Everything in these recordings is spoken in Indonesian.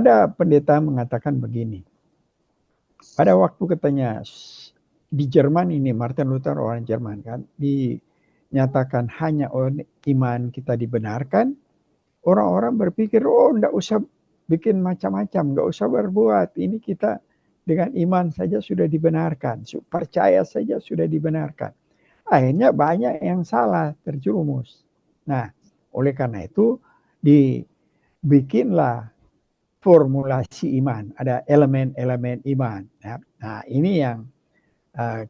Ada pendeta mengatakan begini. Pada waktu katanya di Jerman ini, Martin Luther orang Jerman kan, dinyatakan hanya oleh iman kita dibenarkan, orang-orang berpikir, oh enggak usah bikin macam-macam, enggak usah berbuat, ini kita dengan iman saja sudah dibenarkan, percaya saja sudah dibenarkan. Akhirnya banyak yang salah, terjerumus. Nah, oleh karena itu dibikinlah formulasi iman, ada elemen-elemen iman. Ya. Nah, ini yang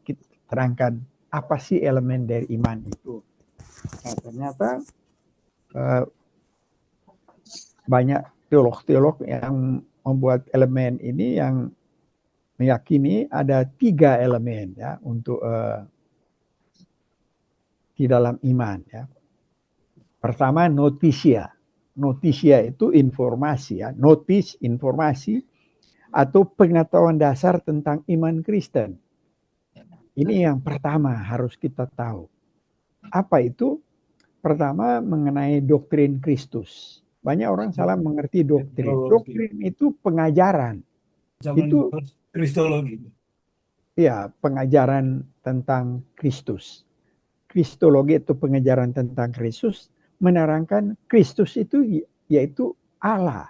kita terangkan apa sih elemen dari iman itu. Nah, ternyata banyak teolog-teolog yang membuat elemen ini yang meyakini ada 3 elemen ya untuk di dalam iman ya. Pertama, notisia. Notisia itu informasi ya, notis informasi atau pengetahuan dasar tentang iman Kristen. Ini yang pertama harus kita tahu. Apa itu? Pertama mengenai doktrin Kristus. Banyak orang salah mengerti doktrin. Doktrin itu pengajaran. Itu kristologi. Ya, pengajaran tentang Kristus. Kristologi itu pengajaran tentang Kristus, menerangkan Kristus itu yaitu Allah.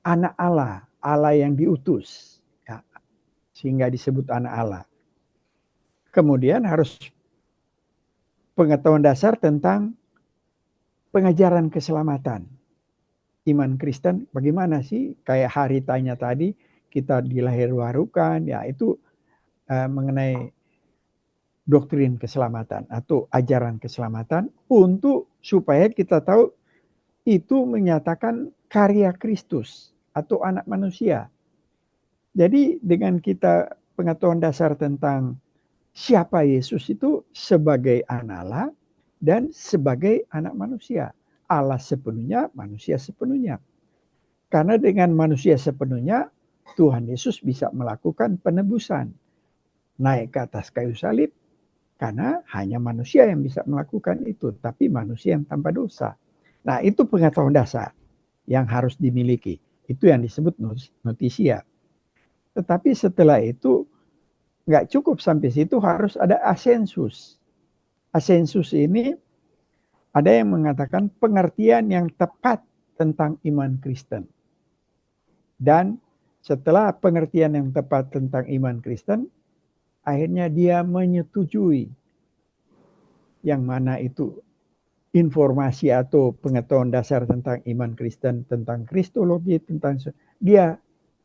Anak Allah, Allah yang diutus. Ya, sehingga disebut anak Allah. Kemudian harus pengetahuan dasar tentang pengajaran keselamatan. Iman Kristen bagaimana sih? Kayak hari tanya tadi, kita dilahirwarukan, ya itu mengenai doktrin keselamatan atau ajaran keselamatan untuk supaya kita tahu itu menyatakan karya Kristus atau anak manusia. Jadi dengan kita pengetahuan dasar tentang siapa Yesus itu sebagai anak Allah dan sebagai anak manusia. Allah sepenuhnya, manusia sepenuhnya. Karena dengan manusia sepenuhnya, Tuhan Yesus bisa melakukan penebusan. Naik ke atas kayu salib, karena hanya manusia yang bisa melakukan itu, tapi manusia yang tanpa dosa. Nah, itu pengetahuan dasar yang harus dimiliki. Itu yang disebut notisia. Tetapi setelah itu, nggak cukup sampai situ, harus ada asensus. Asensus ini ada yang mengatakan pengertian yang tepat tentang iman Kristen. Dan setelah pengertian yang tepat tentang iman Kristen, akhirnya dia menyetujui yang mana itu informasi atau pengetahuan dasar tentang iman Kristen, tentang kristologi, tentang dia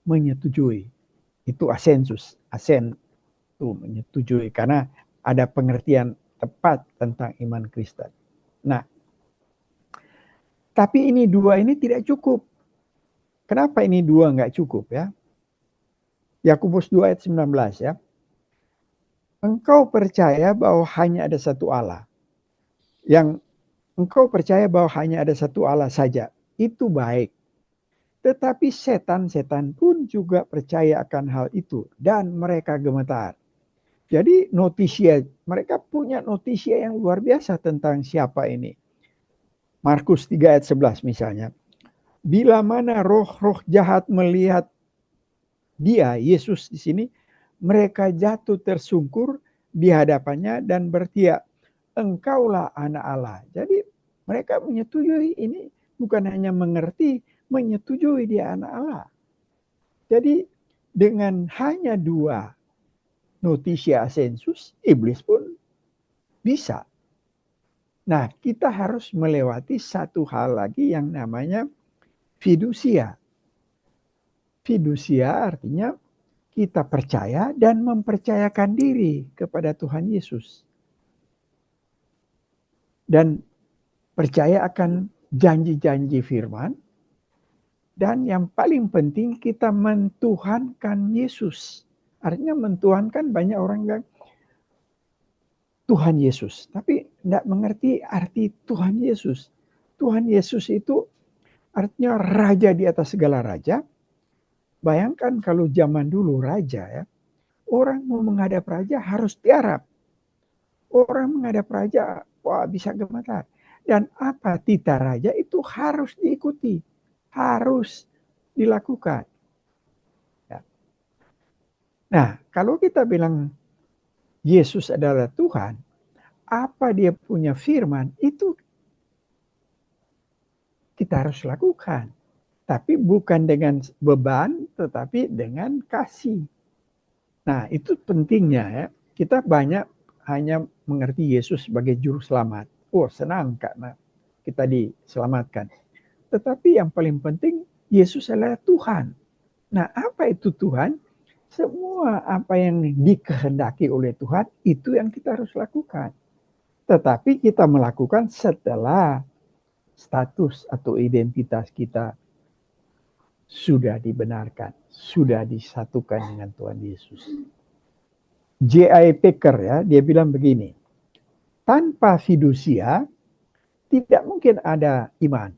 menyetujui. Itu asensus, asen itu menyetujui karena ada pengertian tepat tentang iman Kristen. Nah, tapi ini dua ini tidak cukup. Kenapa ini dua nggak cukup ya? Yakobus 2 ayat 19 ya. Engkau percaya bahwa hanya ada satu Allah. Yang engkau percaya bahwa hanya ada satu Allah saja. Itu baik. Tetapi setan-setan pun juga percaya akan hal itu. Dan mereka gemetar. Jadi notisia, mereka punya notisia yang luar biasa tentang siapa ini. Markus 3 ayat 11 misalnya. Bila mana roh-roh jahat melihat dia, Yesus di sini, mereka jatuh tersungkur di hadapannya dan berteriak, engkaulah anak Allah. Jadi mereka menyetujui ini, bukan hanya mengerti, menyetujui dia anak Allah. Jadi dengan hanya dua notisia asensus, iblis pun bisa. Nah, kita harus melewati satu hal lagi yang namanya fidusia. Fidusia artinya kita percaya dan mempercayakan diri kepada Tuhan Yesus. Dan percaya akan janji-janji firman. Dan yang paling penting kita mentuhankan Yesus. Artinya mentuhankan banyak orang yang Tuhan Yesus. Tapi tidak mengerti arti Tuhan Yesus. Tuhan Yesus itu artinya raja di atas segala raja. Bayangkan kalau zaman dulu raja ya. Orang mau menghadap raja harus tiarap. Orang menghadap raja, wah bisa gemetar. Dan apa titah raja itu harus diikuti. Harus dilakukan. Ya. Nah, kalau kita bilang Yesus adalah Tuhan, apa dia punya firman, itu kita harus lakukan. Tapi bukan dengan beban, tetapi dengan kasih. Nah, itu pentingnya ya. Kita banyak hanya mengerti Yesus sebagai juru selamat. Oh, senang karena kita diselamatkan. Tetapi yang paling penting, Yesus adalah Tuhan. Nah, apa itu Tuhan? Semua apa yang dikehendaki oleh Tuhan, itu yang kita harus lakukan. Tetapi kita melakukan setelah status atau identitas kita sudah dibenarkan, sudah disatukan dengan Tuhan Yesus. J.I. Packer ya, dia bilang begini, tanpa fidusia tidak mungkin ada iman.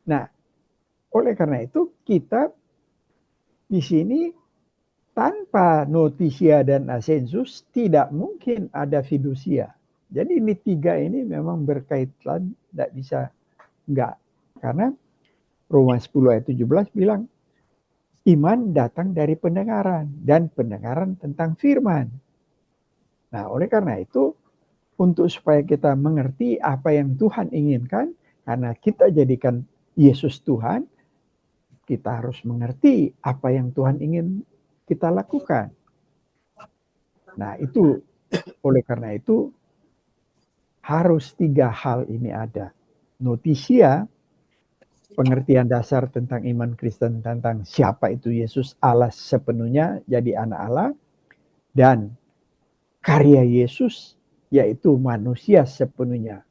Nah, oleh karena itu kita di sini tanpa notisia dan asensus tidak mungkin ada fidusia. Jadi ini tiga ini memang berkaitan, tidak bisa enggak. Karena Roma 10 ayat 17 bilang, iman datang dari pendengaran, dan pendengaran tentang firman. Nah, oleh karena itu, untuk supaya kita mengerti apa yang Tuhan inginkan, karena kita jadikan Yesus Tuhan, kita harus mengerti apa yang Tuhan ingin kita lakukan. Nah, itu oleh karena itu harus tiga hal ini ada. Notisia, pengertian dasar tentang iman Kristen tentang siapa itu Yesus, Allah sepenuhnya jadi anak Allah, dan karya Yesus yaitu manusia sepenuhnya.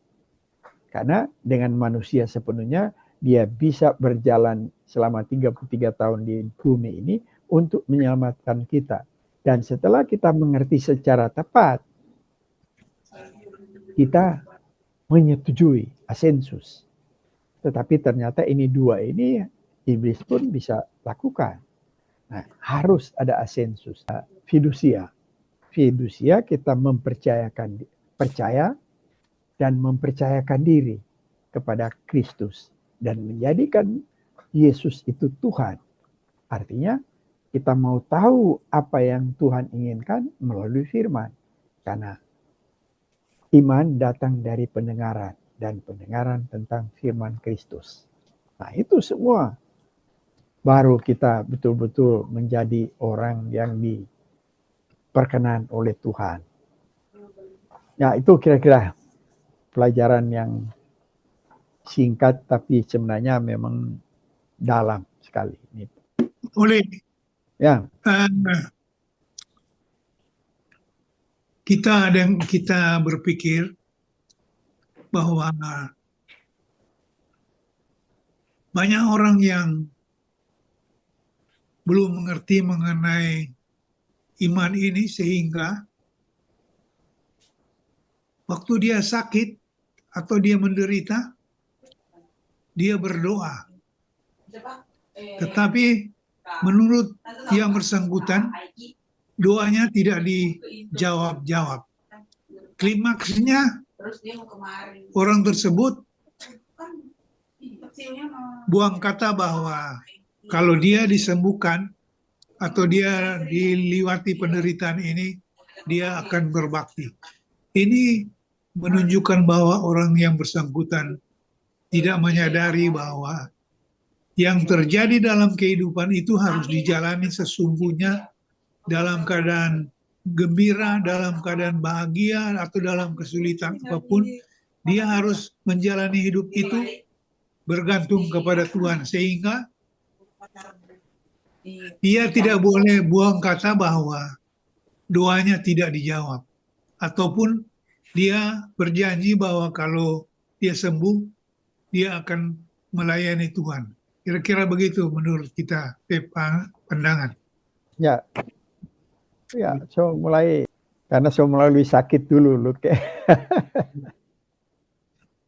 Karena dengan manusia sepenuhnya dia bisa berjalan selama 33 tahun di bumi ini untuk menyelamatkan kita. Dan setelah kita mengerti secara tepat, kita menyetujui asensus. Tetapi ternyata ini dua ini iblis pun bisa lakukan. Nah, harus ada asensus. Fidusia. Fidusia kita percaya dan mempercayakan diri kepada Kristus dan menjadikan Yesus itu Tuhan. Artinya kita mau tahu apa yang Tuhan inginkan melalui firman. Karena iman datang dari pendengaran, dan pendengaran tentang firman Kristus. Nah, itu semua baru kita betul-betul menjadi orang yang diperkenan oleh Tuhan. Ya, itu kira-kira pelajaran yang singkat tapi sebenarnya memang dalam sekali. Oleh Ya, kita berpikir bahwa banyak orang yang belum mengerti mengenai iman ini, sehingga waktu dia sakit atau dia menderita, dia berdoa. Tetapi menurut yang bersangkutan, doanya tidak dijawab-jawab. Klimaksnya, orang tersebut buang kata bahwa kalau dia disembuhkan atau dia diliwati penderitaan ini, dia akan berbakti. Ini menunjukkan bahwa orang yang bersangkutan tidak menyadari bahwa yang terjadi dalam kehidupan itu harus dijalani sesungguhnya dalam keadaan gembira, dalam keadaan bahagia, atau dalam kesulitan apapun. Dia harus menjalani hidup itu bergantung kepada Tuhan, sehingga dia tidak boleh buang kata bahwa doanya tidak dijawab, ataupun dia berjanji bahwa kalau dia sembuh, dia akan melayani Tuhan. Kira-kira begitu menurut kita, pandangan. ya, ya. So mulai karena saya melalui sakit dulu, Luke.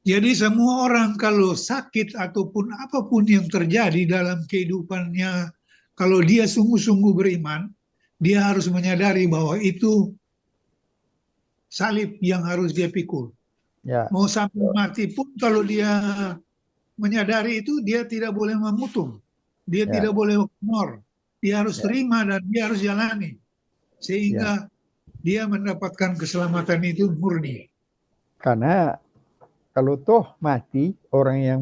Jadi semua orang kalau sakit ataupun apapun yang terjadi dalam kehidupannya, kalau dia sungguh-sungguh beriman, dia harus menyadari bahwa itu salib yang harus dia pikul. Ya, Mau sampai mati pun kalau dia menyadari itu, dia tidak boleh memutung. Dia Ya, tidak boleh ignore. Dia harus ya, terima dan dia harus jalani. ya. Sehingga dia mendapatkan keselamatan itu murni. Karena kalau toh mati orang yang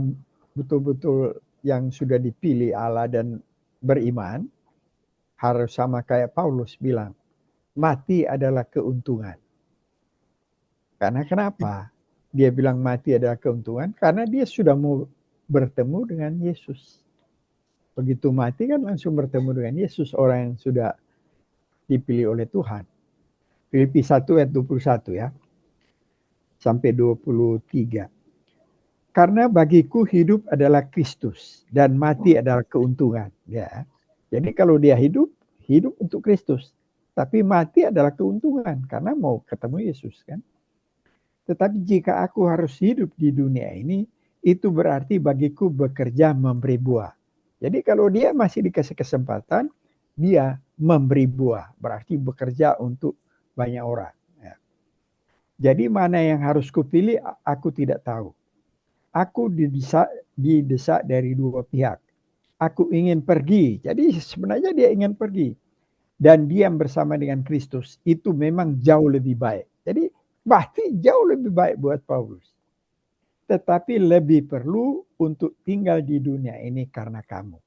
betul-betul yang sudah dipilih Allah dan beriman, harus sama kayak Paulus bilang, mati adalah keuntungan. Karena kenapa? Dia bilang mati adalah keuntungan karena dia sudah mau bertemu dengan Yesus. Begitu mati kan langsung bertemu dengan Yesus, orang yang sudah dipilih oleh Tuhan. Filipi 1 ayat 21 ya, sampai 23. Karena bagiku hidup adalah Kristus dan mati adalah keuntungan. Ya. Jadi kalau dia hidup, hidup untuk Kristus. Tapi mati adalah keuntungan karena mau ketemu Yesus kan. Tetapi jika aku harus hidup di dunia ini, itu berarti bagiku bekerja memberi buah. Jadi kalau dia masih dikasih kesempatan, dia memberi buah. Berarti bekerja untuk banyak orang. Ya. Jadi mana yang harus kupilih, aku tidak tahu. Aku didesak dari dua pihak. Aku ingin pergi. Jadi sebenarnya dia ingin pergi. Dan diam bersama dengan Kristus. Itu memang jauh lebih baik. Jadi pasti jauh lebih baik buat Paulus. Tetapi lebih perlu untuk tinggal di dunia ini karena kamu.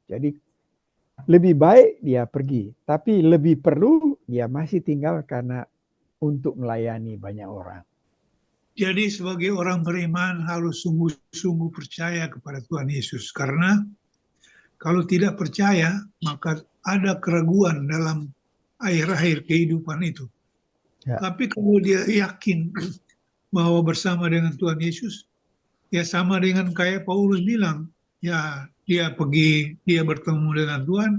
Jadi lebih baik dia pergi. Tapi lebih perlu dia masih tinggal karena untuk melayani banyak orang. Jadi sebagai orang beriman harus sungguh-sungguh percaya kepada Tuhan Yesus. Karena kalau tidak percaya, maka ada keraguan dalam akhir-akhir kehidupan itu. Ya. Tapi kalau dia yakin bahwa bersama dengan Tuhan Yesus, ya sama dengan kayak Paulus bilang, ya dia pergi, dia bertemu dengan Tuhan,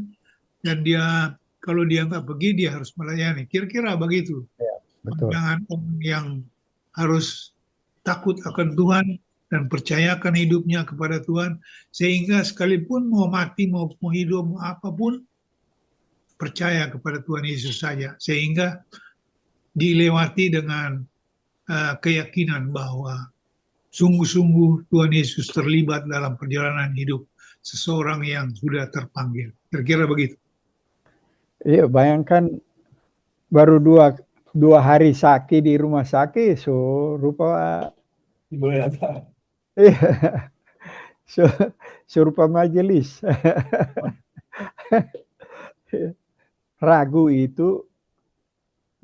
dan dia kalau dia nggak pergi, dia harus melayani. Kira-kira begitu. Ya, betul. Jangan orang yang harus takut akan Tuhan dan percayakan hidupnya kepada Tuhan, sehingga sekalipun mau mati, mau hidup, mau apapun, percaya kepada Tuhan Yesus saja, sehingga dilewati dengan keyakinan bahwa sungguh-sungguh Tuhan Yesus terlibat dalam perjalanan hidup seseorang yang sudah terpanggil. Kira-kira begitu. Iya, bayangkan baru dua hari sakit di rumah sakit, so rupa Boleh ada. iya, so, serupa majelis. Ragu itu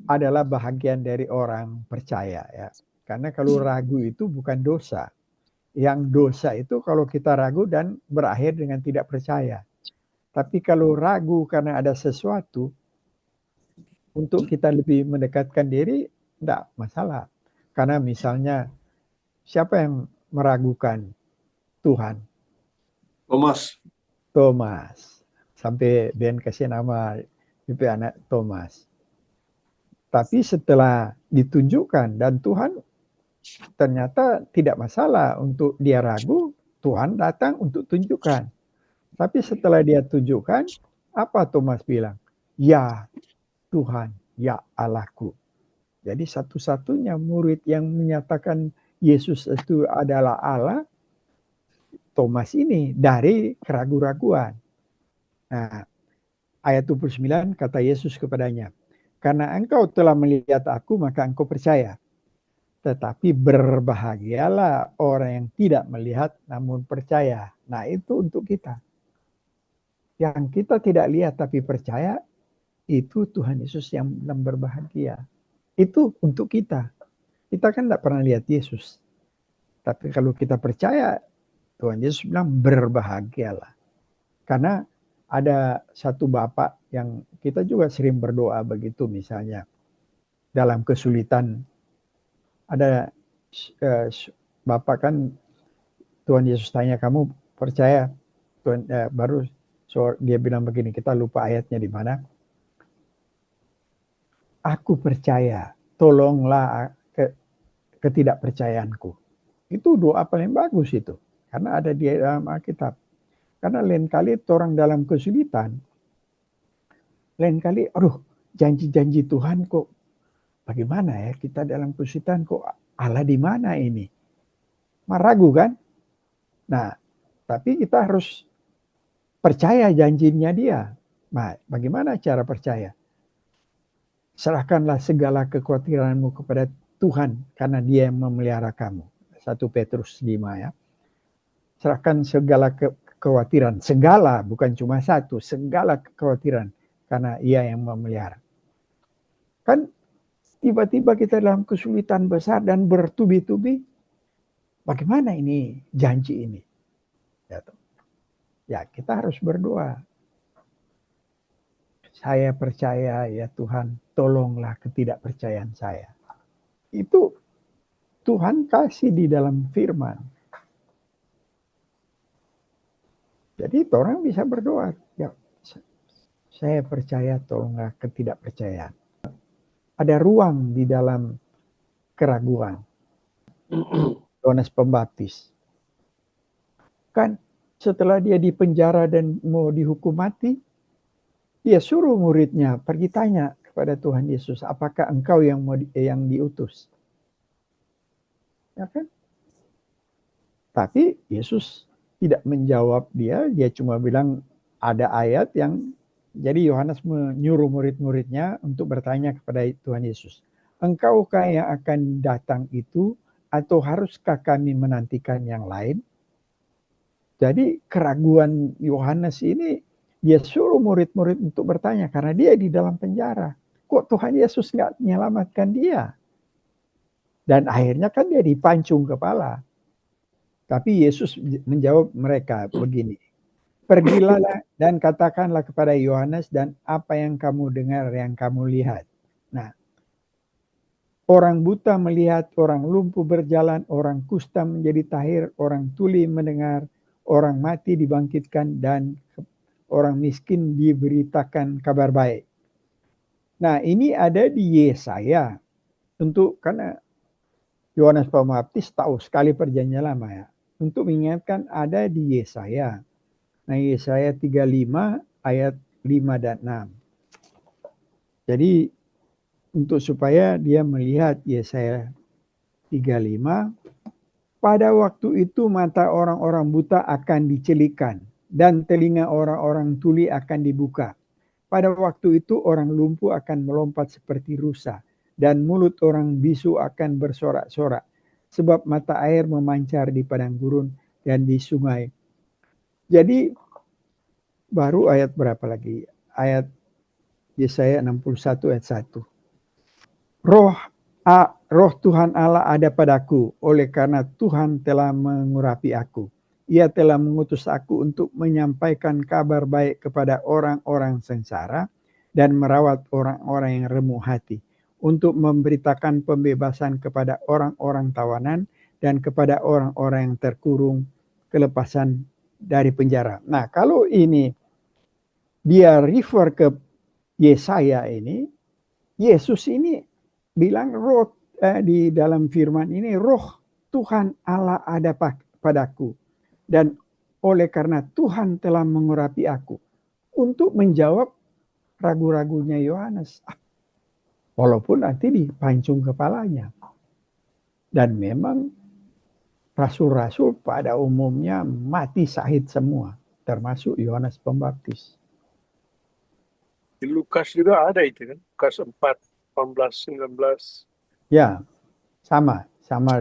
adalah bahagian dari orang percaya ya. Karena kalau ragu itu bukan dosa. Yang dosa itu kalau kita ragu dan berakhir dengan tidak percaya. Tapi kalau ragu karena ada sesuatu, untuk kita lebih mendekatkan diri, tidak masalah. Karena misalnya, siapa yang meragukan Tuhan? Thomas. Thomas. Sampai Ben kasih nama itu anak Thomas. Tapi setelah ditunjukkan dan Tuhan ternyata tidak masalah untuk dia ragu, Tuhan datang untuk tunjukkan. Tapi setelah dia tunjukkan, apa Thomas bilang? Ya Tuhan, ya Allahku. Jadi satu-satunya murid yang menyatakan Yesus itu adalah Allah, Thomas ini dari keraguan-raguan. Nah, ayat 29 kata Yesus kepadanya, karena engkau telah melihat aku maka engkau percaya. Tetapi berbahagialah orang yang tidak melihat namun percaya. Nah itu untuk kita. Yang kita tidak lihat tapi percaya, itu Tuhan Yesus yang berbahagia. Itu untuk kita. Kita kan tidak pernah lihat Yesus. Tapi kalau kita percaya, Tuhan Yesus bilang berbahagialah. Karena ada satu bapak yang kita juga sering berdoa begitu misalnya. Dalam kesulitan, ada bapak kan Tuhan Yesus tanya, kamu percaya? Tuhan baru dia bilang begini, kita lupa ayatnya di mana. Aku percaya, tolonglah ketidakpercayaanku. Itu doa paling bagus itu. Karena ada di dalam Alkitab. Karena lain kali orang dalam kesulitan, lain kali, aduh janji-janji Tuhan kok bagaimana ya kita dalam kesulitan kok Allah di mana ini? Ragu kan? Nah, tapi kita harus percaya janjinya dia. Nah, bagaimana cara percaya? Serahkanlah segala kekhawatiranmu kepada Tuhan karena Dia yang memelihara kamu. 1 Petrus 5 ya. Serahkan segala kekhawatiran, segala bukan cuma satu, segala kekhawatiran karena Ia yang memelihara. Kan tiba-tiba kita dalam kesulitan besar dan bertubi-tubi, bagaimana ini janji ini? Ya, kita harus berdoa. Saya percaya ya Tuhan, tolonglah ketidakpercayaan saya. Itu Tuhan kasih di dalam firman. Jadi orang bisa berdoa, ya saya percaya tolonglah ketidakpercayaan. Ada ruang di dalam keraguan. Yohanes Pembaptis. Kan setelah dia dipenjara dan mau dihukum mati, dia suruh muridnya pergi tanya kepada Tuhan Yesus, apakah engkau yang diutus? Ya kan? Tapi Yesus tidak menjawab dia cuma bilang ada ayat yang, jadi Yohanes menyuruh murid-muridnya untuk bertanya kepada Tuhan Yesus, engkaukah yang akan datang itu atau haruskah kami menantikan yang lain? Jadi keraguan Yohanes ini dia suruh murid-murid untuk bertanya karena dia di dalam penjara. Kok Tuhan Yesus nggak menyelamatkan dia? Dan akhirnya kan dia dipancung kepala. Tapi Yesus menjawab mereka begini, pergilah dan katakanlah kepada Yohanes dan apa yang kamu dengar, yang kamu lihat. Nah, orang buta melihat, orang lumpuh berjalan, orang kusta menjadi tahir, orang tuli mendengar, orang mati dibangkitkan, dan orang miskin diberitakan kabar baik. Nah, ini ada di Yesaya. Karena Yohanes Pembaptis tahu sekali perjanjian lama ya. Untuk mengingatkan ada di Yesaya. Nah, Yesaya 35 ayat 5 dan 6. Jadi untuk supaya dia melihat Yesaya 35, pada waktu itu mata orang-orang buta akan dicelikan dan telinga orang-orang tuli akan dibuka. Pada waktu itu orang lumpuh akan melompat seperti rusa dan mulut orang bisu akan bersorak-sorak. Sebab mata air memancar di padang gurun dan di sungai. Jadi baru ayat berapa lagi? Ayat Yesaya 61 ayat 1. Roh Tuhan Allah ada padaku, oleh karena Tuhan telah mengurapi aku. Ia telah mengutus aku untuk menyampaikan kabar baik kepada orang-orang sengsara dan merawat orang-orang yang remuk hati, untuk memberitakan pembebasan kepada orang-orang tawanan dan kepada orang-orang yang terkurung kelepasan dari penjara. Nah, kalau ini dia refer ke Yesaya ini, Yesus ini bilang di dalam firman ini, roh Tuhan Allah ada padaku. Dan oleh karena Tuhan telah mengurapi aku. Untuk menjawab ragu-ragunya Yohanes. Walaupun nanti dipancung kepalanya. Dan memang rasul-rasul pada umumnya mati syahid semua. Termasuk Yohanes Pembaptis. Di Lukas juga ada itu kan. Lukas 4, 18, 19. Ya, sama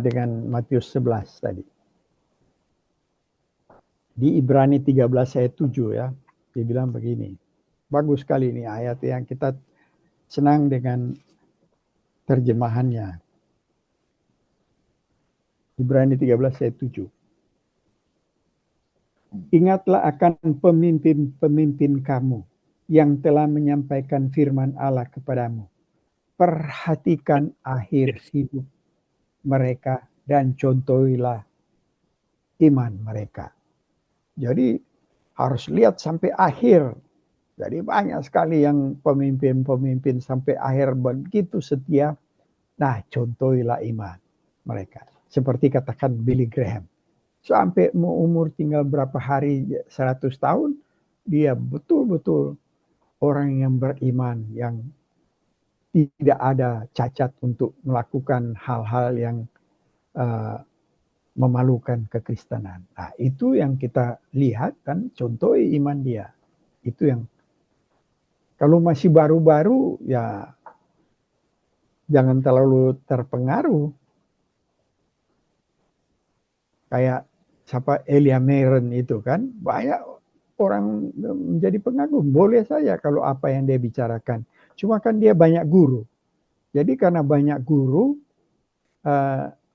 dengan Matius 11 tadi. Di Ibrani 13 ayat 7 ya, dia bilang begini. Bagus sekali ini ayat yang kita senang dengan terjemahannya. Ibrani 13 ayat 7. Ingatlah akan pemimpin-pemimpin kamu yang telah menyampaikan firman Allah kepadamu. Perhatikan akhir hidup mereka dan contohilah iman mereka. Jadi harus lihat sampai akhir. Jadi banyak sekali yang pemimpin-pemimpin sampai akhir begitu setia. Nah, contohilah iman mereka. Seperti katakan Billy Graham. Sampai umur tinggal berapa hari, 100 tahun, dia betul-betul orang yang beriman, yang tidak ada cacat untuk melakukan hal-hal memalukan kekristenan. Nah, itu yang kita lihat dan contoh iman dia. Itu yang kalau masih baru-baru ya jangan terlalu terpengaruh. Kayak siapa Elia Meren itu kan banyak orang menjadi pengagum. Boleh saja kalau apa yang dia bicarakan. Cuma kan dia banyak guru. Jadi karena banyak guru,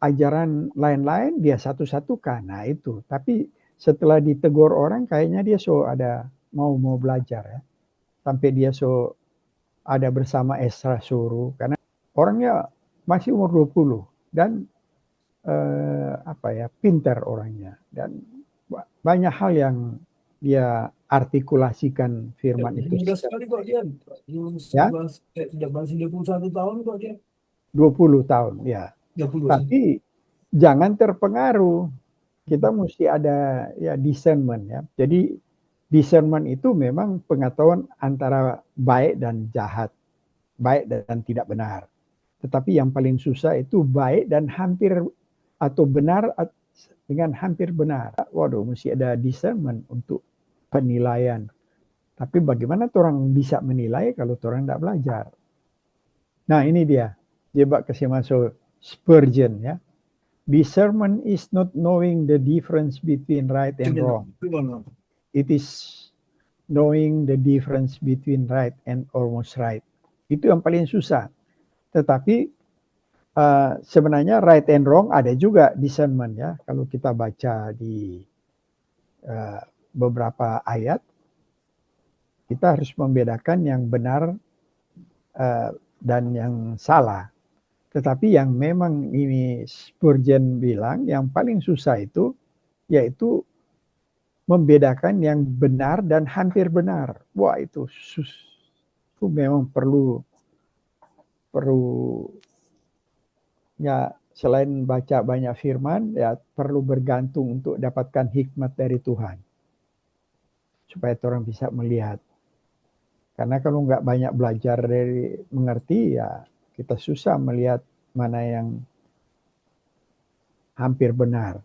ajaran lain-lain dia satu-satukan. Nah itu. Tapi setelah ditegur orang kayaknya dia ada mau belajar ya. Sampai dia ada bersama Esra suruh. Karena orangnya masih umur 20 dan pintar orangnya dan banyak hal yang dia artikulasikan firman itu. Mudah sekali kok dia. Ya, Tidak masih 21 tahun kok dia. 20 tahun ya. 20. Tapi jangan terpengaruh. Kita mesti ada ya discernment ya. Jadi discernment itu memang pengetahuan antara baik dan jahat, baik dan tidak benar. Tetapi yang paling susah itu baik dan hampir atau benar dengan hampir benar. Waduh, mesti ada discernment untuk penilaian. Tapi bagaimana orang bisa menilai kalau orang tidak belajar? Nah, ini dia. Jebak kasih masuk Spurgeon ya. Discernment is not knowing the difference between right and wrong. It is knowing the difference between right and almost right. Itu yang paling susah. Tetapi sebenarnya right and wrong ada juga discernment ya. Kalau kita baca di beberapa ayat, kita harus membedakan yang benar dan yang salah. Tetapi yang memang ini Spurgeon bilang yang paling susah itu yaitu membedakan yang benar dan hampir benar. Wah itu memang perlu ya selain baca banyak firman ya perlu bergantung untuk dapatkan hikmat dari Tuhan supaya orang bisa melihat. Karena kalau nggak banyak belajar dari mengerti ya kita susah melihat mana yang hampir benar.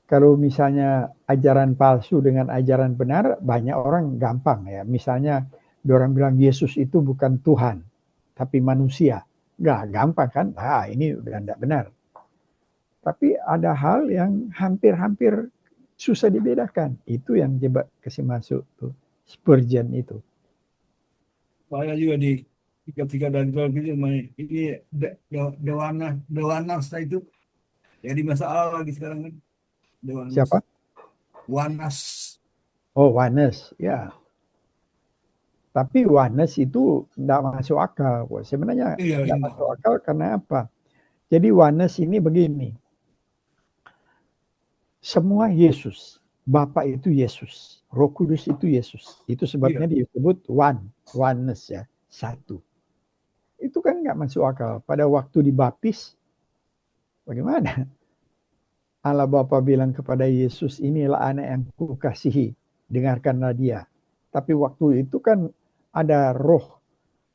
Kalau misalnya ajaran palsu dengan ajaran benar, banyak orang gampang ya. Misalnya orang bilang Yesus itu bukan Tuhan, tapi manusia. Nggak gampang kan? Ah, ini udah tidak benar. Tapi ada hal yang hampir-hampir susah dibedakan. Itu yang jebak kasih masuk tuh Spurgeon itu. Saya juga di ketika dari ini Dewanas itu jadi masalah lagi sekarang kan. Dewanas. Siapa? Wanas. Oh, Wanes, ya. Tapi Wanes itu tidak masuk akal. Sebenarnya tidak masuk akal karena apa? Jadi Wanes ini begini. Semua Yesus. Bapa itu Yesus. Roh Kudus itu Yesus. Itu sebabnya disebut oneness ya. Satu. Itu kan nggak masuk akal. Pada waktu dibaptis, bagaimana? Allah Bapa bilang kepada Yesus, inilah anak yang kukasihi. Dengarkanlah dia. Tapi waktu itu kan ada Roh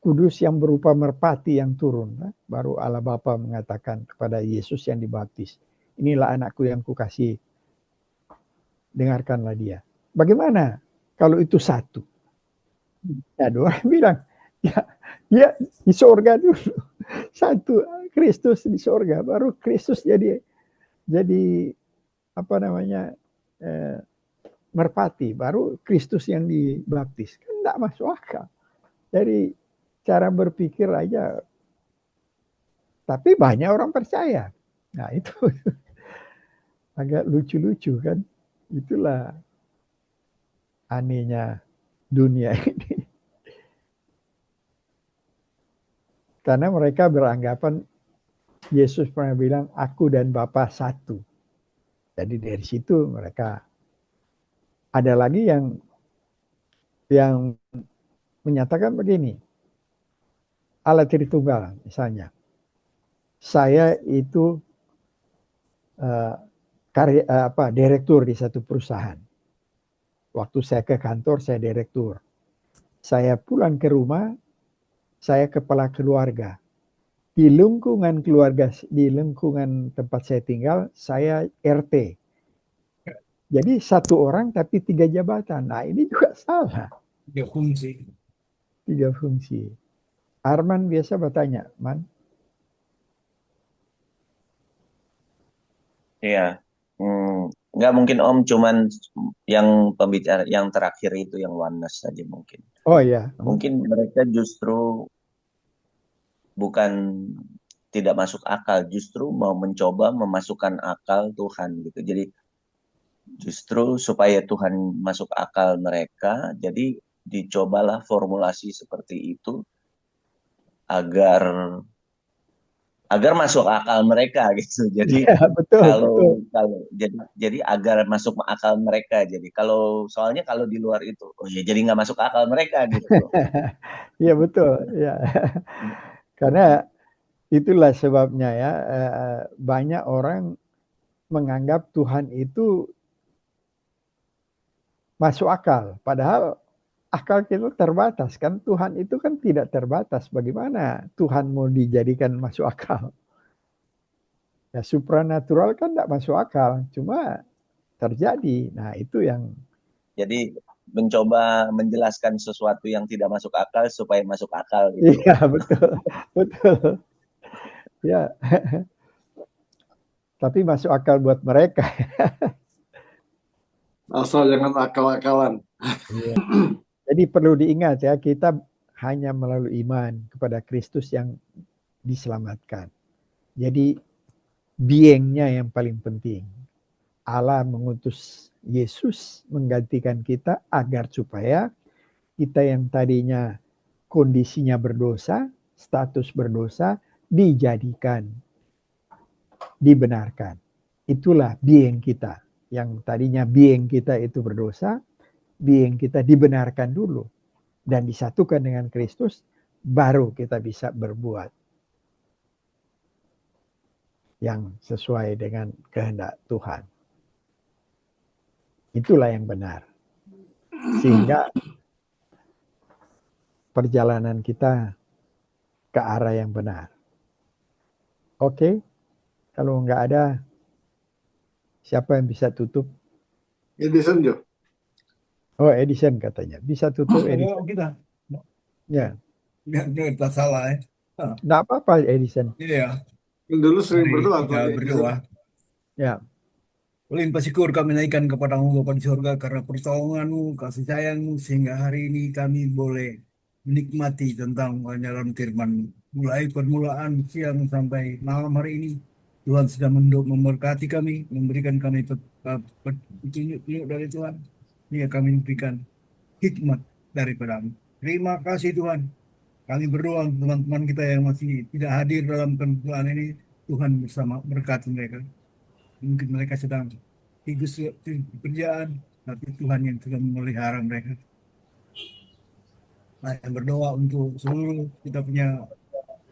Kudus yang berupa merpati yang turun. Baru Allah Bapa mengatakan kepada Yesus yang dibaptis, inilah anakku yang kukasihi. Dengarkanlah dia. Bagaimana kalau itu satu? Ya, dua orang bilang, ya di sorga dulu. Satu, Kristus di sorga. Baru Kristus jadi apa namanya merpati. Baru Kristus yang dibaptis. Kan tidak masuk akal. Dari cara berpikir aja. Tapi banyak orang percaya. Nah itu agak lucu-lucu kan. Itulah anehnya dunia ini. Karena mereka beranggapan Yesus pernah bilang, aku dan Bapa satu. Jadi dari situ mereka ada lagi yang menyatakan begini. Allah Tritunggal misalnya. Saya itu direktur di satu perusahaan. Waktu saya ke kantor, saya direktur. Saya pulang ke rumah, saya kepala keluarga. Di di lingkungan keluarga, di lingkungan tempat saya tinggal, saya RT. Jadi satu orang tapi 3 jabatan. Nah ini juga salah. Dia fungsi. 3 fungsi. Arman biasa bertanya, Man. Iya. Nggak mungkin Om, cuman yang pembicara yang terakhir itu yang oneness saja mungkin. Oh ya. Mungkin mereka justru bukan tidak masuk akal, justru mau mencoba memasukkan akal Tuhan gitu. Jadi justru supaya Tuhan masuk akal mereka, jadi dicobalah formulasi seperti itu agar masuk akal mereka gitu. Jadi Ya, betul, betul. kalau jadi agar masuk akal mereka. Jadi soalnya kalau di luar itu, oh ya jadi nggak masuk akal mereka gitu. Iya betul, ya. Karena itulah sebabnya ya, banyak orang menganggap Tuhan itu masuk akal. Padahal akal kita terbatas kan. Tuhan itu kan tidak terbatas. Bagaimana Tuhan mau dijadikan masuk akal? Ya supranatural kan tidak masuk akal. Cuma terjadi. Nah itu yang. Jadi mencoba menjelaskan sesuatu yang tidak masuk akal supaya masuk akal gitu. Iya betul, betul. Ya. Tapi masuk akal buat mereka. Asal jangan akal-akalan. Ya. Jadi perlu diingat ya, kita hanya melalui iman kepada Kristus yang diselamatkan. Jadi beingnya yang paling penting. Allah mengutus Yesus menggantikan kita agar supaya kita yang tadinya kondisinya berdosa, status berdosa, dijadikan, dibenarkan. Itulah being kita. Yang tadinya being kita itu berdosa, being kita dibenarkan dulu. Dan disatukan dengan Kristus, baru kita bisa berbuat yang sesuai dengan kehendak Tuhan. Itulah yang benar. Sehingga perjalanan kita ke arah yang benar. Oke, kalau nggak ada, siapa yang bisa tutup? Edison Jo. Oh, Edison katanya. Bisa tutup Edison. Kita. Ya. Nggak salah ya. Nggak apa-apa Edison. Iya. Dulu sering Mari berdoa. kita berdoa. Ya. Limpah syukur kami naikkan kepadamu Bapa di surga karena pertolonganmu, kasih sayangmu, sehingga hari ini kami boleh menikmati tentang penyalaan firman. Mulai permulaan siang sampai malam hari ini, Tuhan sudah memberkati kami, memberikan kami petunjuk dari Tuhan. Sehingga kami memberikan hikmat daripadamu. Terima kasih Tuhan. Kami berdoa untuk teman-teman kita yang masih tidak hadir dalam pertemuan ini, Tuhan bersama berkati mereka. Mungkin mereka sedang tigus pekerjaan, tapi Tuhan yang sudah memelihara mereka. Nah, yang berdoa untuk seluruh kita punya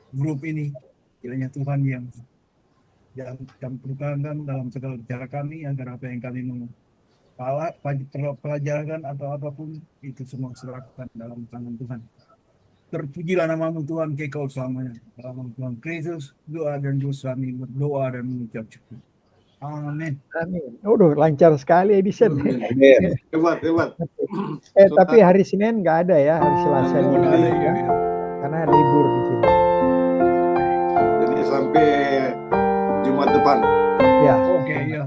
grup ini, kiranya Tuhan yang campurkan dalam segala bicara kami, agar apa yang kami mau pelajaran atau apapun, itu semua serahkan dalam tangan Tuhan. Terpujilah namamu Tuhan, kekal selamanya. Dalam Tuhan Kristus, doa dan dosa kami berdoa dan mengucap syukur. Amin. Amin. Udah lancar sekali Edison. Hebat, hebat. Tapi hari Senin nggak ada ya, hari Selasa Oh, libur ada, ya. iya. Karena libur di sini. Jadi sampai Jumat depan. Ya. Oke, iya.